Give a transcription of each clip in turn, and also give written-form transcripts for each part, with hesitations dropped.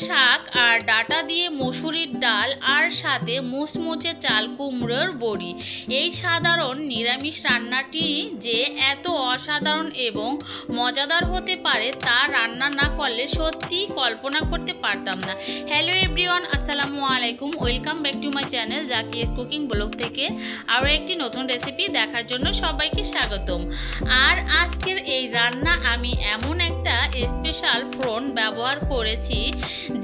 শাক আর ডাটা দিয়ে মসুরির ডাল আর সাথে মুচমুচে চাল কুমড়োর বড়ি। এই সাধারণ নিরামিষ রান্নাটি যে এত অসাধারণ এবং মজাদার হতে পারে তা রান্না না করলে সত্যি কল্পনা করতে পারতাম না। হ্যালো এভরিওয়ান, আসসালামু আলাইকুম, welcome back to my channel Zaki's cooking blog থেকে আরও একটি নতুন রেসিপি দেখার জন্য সবাইকে স্বাগতম। আর আজকের এই রান্না আমি এমন একটা স্পেশাল ফোড়ন ব্যবহার করেছি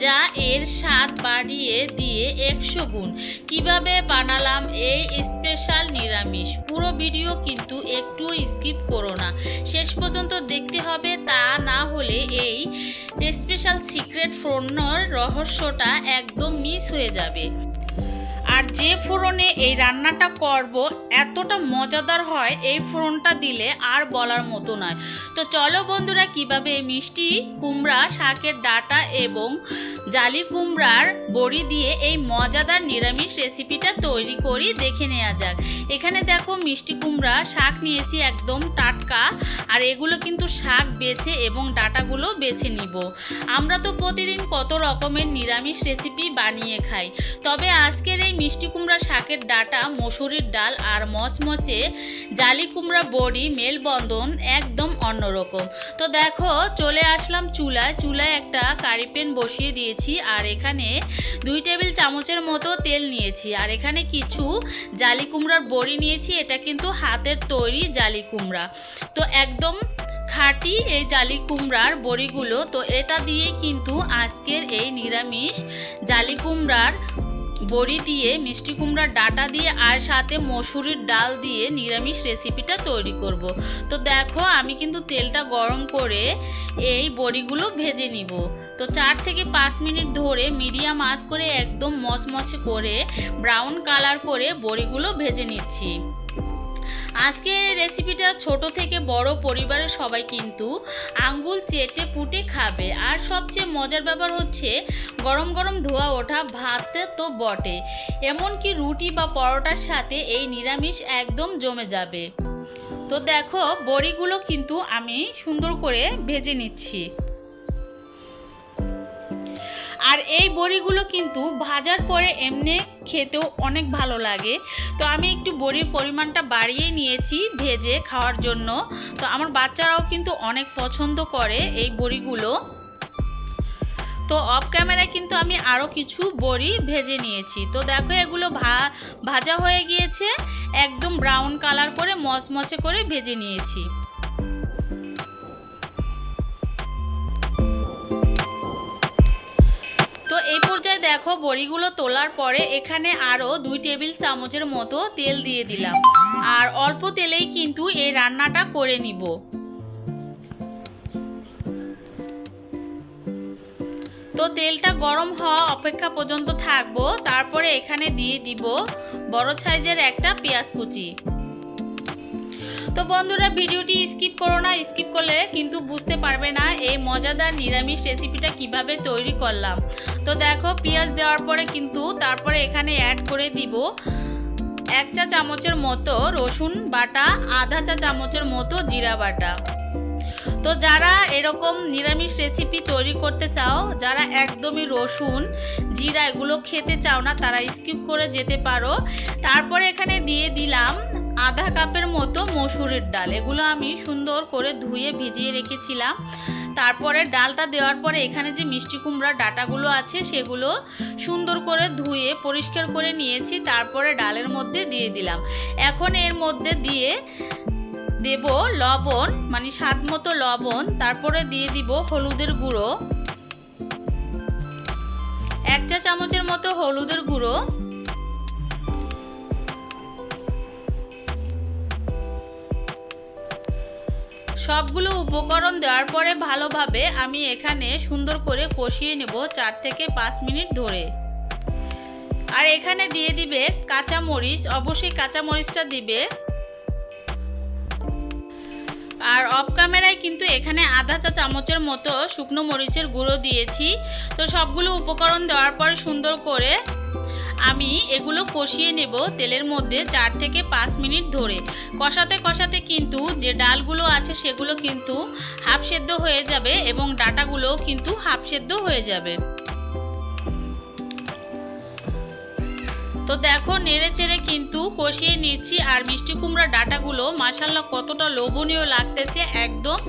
যা এর স্বাদ বাড়িয়ে দিয়ে 100 গুণ। কিভাবে বানালাম এই স্পেশাল নিরামিষ, পুরো ভিডিও কিন্তু একটু স্কিপ করো না, শেষ পর্যন্ত দেখতে হবে, তা না হলে এই স্পেশাল সিক্রেট ফোড়নের রহস্যটা একদম মিস হয়ে যাবে। আর যে ফোড়নে এই রান্নাটা করব এতটা মজাদার হয়, এই ফোড়নটা দিলে আর বলার মতো নয়। তো চলো বন্ধুরা, কিভাবে এই মিষ্টি কুমড়া শাকের ডাটা এবং জালি কুমড়ার বড়ি দিয়ে এই মজাদার নিরামিষ রেসিপিটা তৈরি করি দেখে নেওয়া যাক। এখানে দেখো মিষ্টি কুমড়া শাক নিয়েছি একদম টাটকা, আর এগুলো কিন্তু শাক বেছে এবং ডাটাগুলো বেছে নিব। আমরা তো প্রতিদিন কত রকমের নিরামিষ রেসিপি বানিয়ে খাই, তবে আজকের এই মিষ্টি কুমড়া শাকের ডাটা, মসুরির ডাল আর মচমচে জালি কুমড়া বড়ি মেলবন্ধন একদম অন্যরকম। তো দেখো চলে আসলাম চুলায় একটা কারি প্যান বসিয়ে দিয়েছি, আর এখানে 2 টেবিল চামচের মতো তেল নিয়েছি, আর এখানে কিছু জালি কুমড়ার বড়ি নিয়েছি। এটা কিন্তু হাতের তৈরি জালি কুমড়া, তো একদম খাঁটি এই জালি কুমড়ার বড়িগুলো। তো এটা দিয়ে কিন্তু আজকের এই নিরামিষ জালি কুমড়ার বড়ি দিয়ে, মিষ্টি কুমড়ার ডাটা দিয়ে আর সাথে মসুরির ডাল দিয়ে নিরামিষ রেসিপিটা তৈরি করব। তো দেখো আমি কিন্তু তেলটা গরম করে এই বড়িগুলো ভেজে নিব। তো 4 থেকে 5 মিনিট ধরে মিডিয়াম আঁচ করে একদম মচমচে করে ব্রাউন কালার করে বড়িগুলো ভেজে নিচ্ছি। আজকে রেসিপিটা ছোট থেকে বড় পরিবারের সবাই কিন্তু আঙ্গুল চেটে পুটে খাবে। আর সবচেয়ে মজার ব্যাপার হচ্ছে গরম গরম ধোয়া ওঠা ভাতে তো বটে, এমনকি রুটি বা পরোটার সাথে এই নিরামিষ একদম জমে যাবে। তো দেখো বড়িগুলো কিন্তু আমি সুন্দর করে ভেজে নিচ্ছি, আর এই বড়িগুলো কিন্তু ভাজার পরে এমনি খেতেও অনেক ভালো লাগে। তো আমি একটু বড়ির পরিমাণটা বাড়িয়ে নিয়েছি ভেজে খাওয়ার জন্য। তো আমার বাচ্চারাও কিন্তু অনেক পছন্দ করে এই বড়িগুলো। তো অফ ক্যামেরায় কিন্তু আমি আরও কিছু বড়ি ভেজে নিয়েছি। তো দেখো এগুলো ভাজা হয়ে গিয়েছে, একদম ব্রাউন কালার করে মচমচে করে ভেজে নিয়েছি। এই পর্যায়ে দেখো বড়িগুলো তোলার পরে এখানে আরও 2 টেবিল চামচের মতো তেল দিয়ে দিলাম, আর অল্প তেলেই কিন্তু এই রান্নাটা করে নিব। তো তেলটা গরম হওয়া অপেক্ষা পর্যন্ত থাকবো। তারপরে এখানে দিয়ে দিব বড় সাইজের একটা পেঁয়াজ কুচি। তো বন্ধুরা ভিডিওটি স্কিপ করো না, স্কিপ করলে কিন্তু বুঝতে পারবে না এই মজাদার নিরামিষ রেসিপিটা কিভাবে তৈরি করলাম। তো দেখো পেঁয়াজ দেওয়ার পরে কিন্তু তারপরে এখানে অ্যাড করে দিব 1 চা চামচের মতো রসুন বাটা, আধা চা চামচের মতো জিরা বাটা। তো যারা এরকম নিরামিষ রেসিপি তৈরি করতে চাও, যারা একদমই রসুন জিরা এগুলো খেতে চাও না, তারা স্কিপ করে যেতে পারো। তারপরে এখানে দিয়ে দিলাম আধা কাপের মতো মসুরির ডাল। এগুলো আমি সুন্দর করে ধুয়ে ভিজিয়ে রেখেছিলাম। তারপরে ডালটা দেওয়ার পরে এখানে যে মিষ্টি কুমড়ার ডাটাগুলো আছে সেগুলো সুন্দর করে ধুয়ে পরিষ্কার করে নিয়েছি। তারপরে ডালের মধ্যে দিয়ে দিলাম। এখন এর মধ্যে দিয়ে দেব লবণ, মানে স্বাদ মতো লবণ। তারপরে দিয়ে দিব হলুদের গুঁড়ো, 1 চা চামচের মতো হলুদের গুঁড়ো। সবগুলো উপকরণ দেওয়ার পরে ভালোভাবে আমি এখানে সুন্দর করে কষিয়ে নেব 4 থেকে 5 মিনিট ধরে। আর এখানে দিয়ে দিবে কাঁচা মরিচ, অবশ্যই কাঁচা মরিচটা দিবে। আর অফ ক্যামেরায় কিন্তু এখানে আধা চা চামচের মতো শুকনো মরিচের গুঁড়ো দিয়েছি। তো সবগুলো উপকরণ দেওয়ার পর সুন্দর করে আমি এগুলো কষিয়ে নেব তেলের মধ্যে 4 থেকে 5 মিনিট ধরে। কষাতে কষাতে কিন্তু যে ডালগুলো আছে সেগুলো কিন্তু হাফ সেদ্ধ হয়ে যাবে এবং ডাটাগুলোও কিন্তু হাফ সেদ্ধ হয়ে যাবে। তো দেখো নেড়ে চেড়ে কিন্তু কষিয়ে নিচ্ছি। আর মিষ্টি কুমড়া ডাঁটাগুলো মাশাআল্লাহ কতটা লোভনীয় লাগতেছে, একদম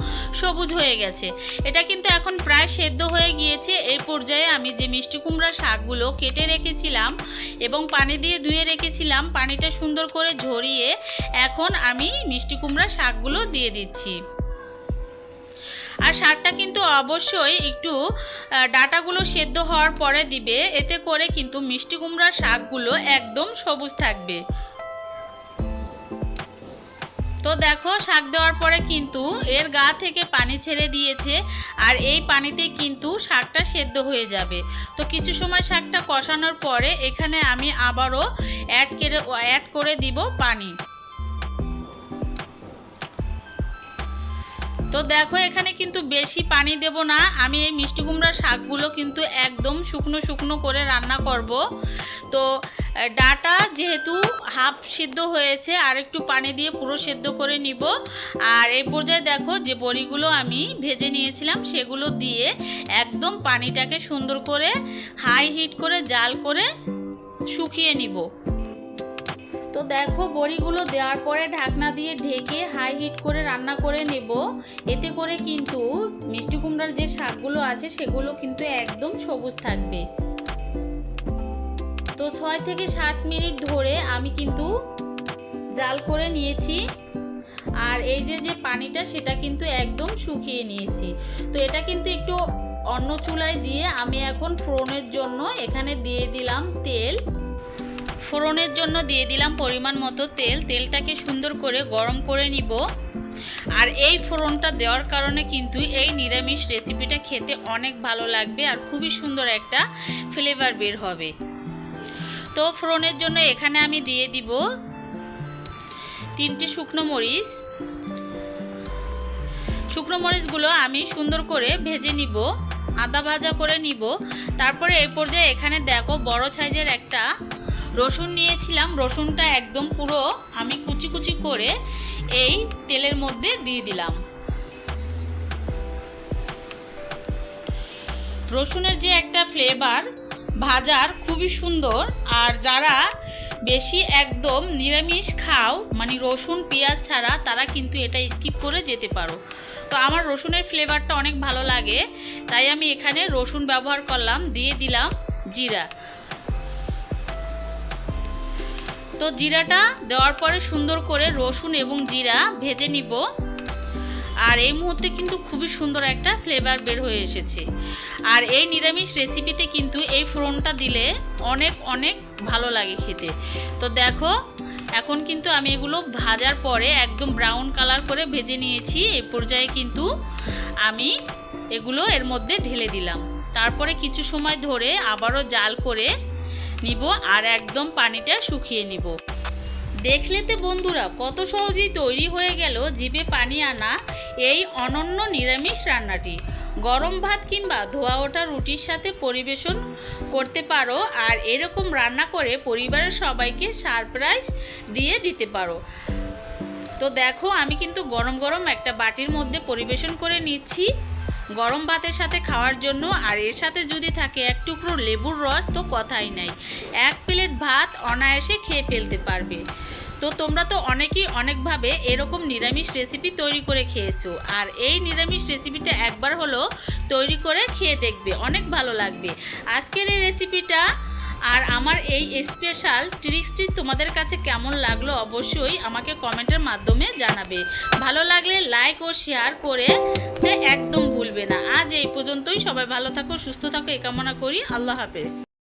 সবুজ হয়ে গেছে। এটা কিন্তু এখন প্রায় সেদ্ধ হয়ে গিয়েছে। এই পর্যায়ে আমি যে মিষ্টি কুমড়া শাকগুলো কেটে রেখেছিলাম এবং পানি দিয়ে ধুয়ে রেখেছিলাম, পানিটা সুন্দর করে ঝরিয়ে এখন আমি মিষ্টি কুমড়া শাকগুলো দিয়ে দিচ্ছি। আর শাকটা কিন্তু অবশ্যই একটু ডাঁটাগুলো সেদ্ধ হওয়ার পরে দিবে, এতে করে কিন্তু মিষ্টি কুমড়ার শাকগুলো একদম সবুজ থাকবে। তো দেখো শাক দেওয়ার পরে কিন্তু এর গা থেকে পানি ছেড়ে দিয়েছে, আর এই পানিতে কিন্তু শাকটা সেদ্ধ হয়ে যাবে। তো কিছু সময় শাকটা কষানোর পরে এখানে আমি আবারও অ্যাড করে দিব পানি। তো দেখো এখানে কিন্তু বেশি পানি দেব না, আমি এই মিষ্টি কুমড়া শাকগুলো কিন্তু একদম শুকনো শুকনো করে রান্না করব। তো ডাঁটা যেহেতু হাফ সিদ্ধ হয়েছে, আর একটু পানি দিয়ে পুরো সেদ্ধ করে নিব। আর এই পর্যায়ে দেখো যে বড়িগুলো আমি ভেজে নিয়েছিলাম সেগুলো দিয়ে একদম পানিটাকে সুন্দর করে হাই হিট করে জাল করে শুকিয়ে নিব। তো দেখো বড়িগুলো দেওয়ার পরে ঢাকনা দিয়ে ঢেকে হাই হিট করে রান্না করে নেব। এতে করে কিন্তু মিষ্টি কুমড়ার যে শাকগুলো আছে সেগুলো কিন্তু একদম সবুজ থাকবে। তো 6 থেকে 7 মিনিট ধরে আমি কিন্তু জাল করে নিয়েছি। আর এই যে পানিটা সেটা কিন্তু একদম শুকিয়ে নিয়েছি। তো এটা কিন্তু একটু অন্য চুলায় দিয়ে আমি এখন ফোড়নের জন্য এখানে দিয়ে দিলাম তেল। ফোড়নের জন্য দিয়ে দিলাম পরিমাণ মতো তেল। তেলটাকে সুন্দর করে গরম করে নিব। আর এই ফোড়নটা দেওয়ার কারণে কিন্তু এই নিরামিষ রেসিপিটা খেতে অনেক ভালো লাগবে আর খুবই সুন্দর একটা ফ্লেভার বের হবে। তো ফোড়নের জন্য এখানে আমি দিয়ে দিব 3টে শুকনো মরিচ। শুকনো মরিচগুলো আমি সুন্দর করে ভেজে নিব, আদা ভাজা করে নিব। তারপরে এই পর্যায়ে এখানে দেখো বড় সাইজের একটা রসুন নিয়েছিলাম। রসুনটা একদম পুরো আমি কুচি কুচি করে এই তেলের মধ্যে দিয়ে দিলাম। রসুনের যে একটা ফ্লেভার ভাজার খুবই সুন্দর। আর যারা বেশি একদম নিরামিষ খাও, মানে রসুন পেঁয়াজ ছাড়া, তারা কিন্তু এটা স্কিপ করে যেতে পারো। তো আমার রসুনের ফ্লেভারটা অনেক ভালো লাগে, তাই আমি এখানে রসুন ব্যবহার করলাম। দিয়ে দিলাম জিরা। তো জিরাটা দেওয়ার পরে সুন্দর করে রসুন এবং জিরা ভেজে নিব। আর এই মুহূর্তে কিন্তু খুবই সুন্দর একটা ফ্লেভার বের হয়ে এসেছে। আর এই নিরামিষ রেসিপিতে কিন্তু এই ফোড়নটা দিলে অনেক অনেক ভালো লাগে খেতে। তো দেখো এখন কিন্তু আমি এগুলো ভাজার পরে একদম ব্রাউন কালার করে ভেজে নিয়েছি। এই পর্যায়ে কিন্তু আমি এগুলো এর মধ্যে ঢেলে দিলাম। তারপরে কিছু সময় ধরে আবারও জাল করে নিব আর একদম পানিটা শুকিয়ে নিব। দেখলে তো বন্ধুরা কত সহজেই তৈরি হয়ে গেল জিভে পানি আনা এই অনন্য নিরামিষ রান্নাটি। গরম ভাত কিংবা ধোয়া ওঠা রুটির সাথে পরিবেশন করতে পারো। আর এরকম রান্না করে পরিবারের সবাইকে সারপ্রাইজ দিয়ে দিতে পারো। তো দেখো আমি কিন্তু গরম গরম একটা বাটির মধ্যে পরিবেশন করে নিচ্ছি গরম ভাতের সাথে খাওয়ার জন্য। আর এর সাথে যদি থাকে এক টুকরো লেবুর রস তো কথাই নাই, 1 প্লেট ভাত অনায়াসে খেয়ে ফেলতে পারবে। তো তোমরা তো অনেকেই অনেকভাবে এরকম নিরামিষ রেসিপি তৈরি করে খেয়েছো। আর এই নিরামিষ রেসিপিটা একবার হলো তৈরি করে খেয়ে দেখবে, অনেক ভালো লাগবে। আজকের এই রেসিপিটা আর আমার এই স্পেশাল ট্রিক্সটি তোমাদের কাছে কেমন লাগলো অবশ্যই আমাকে কমেন্টের মাধ্যমে জানাবে। ভালো লাগলে লাইক ও শেয়ার করে একদম ভুলবে না। আজ এই পর্যন্তই। সবাই ভালো থাকো, সুস্থ থাকো এই কামনা করি। আল্লাহ হাফেজ।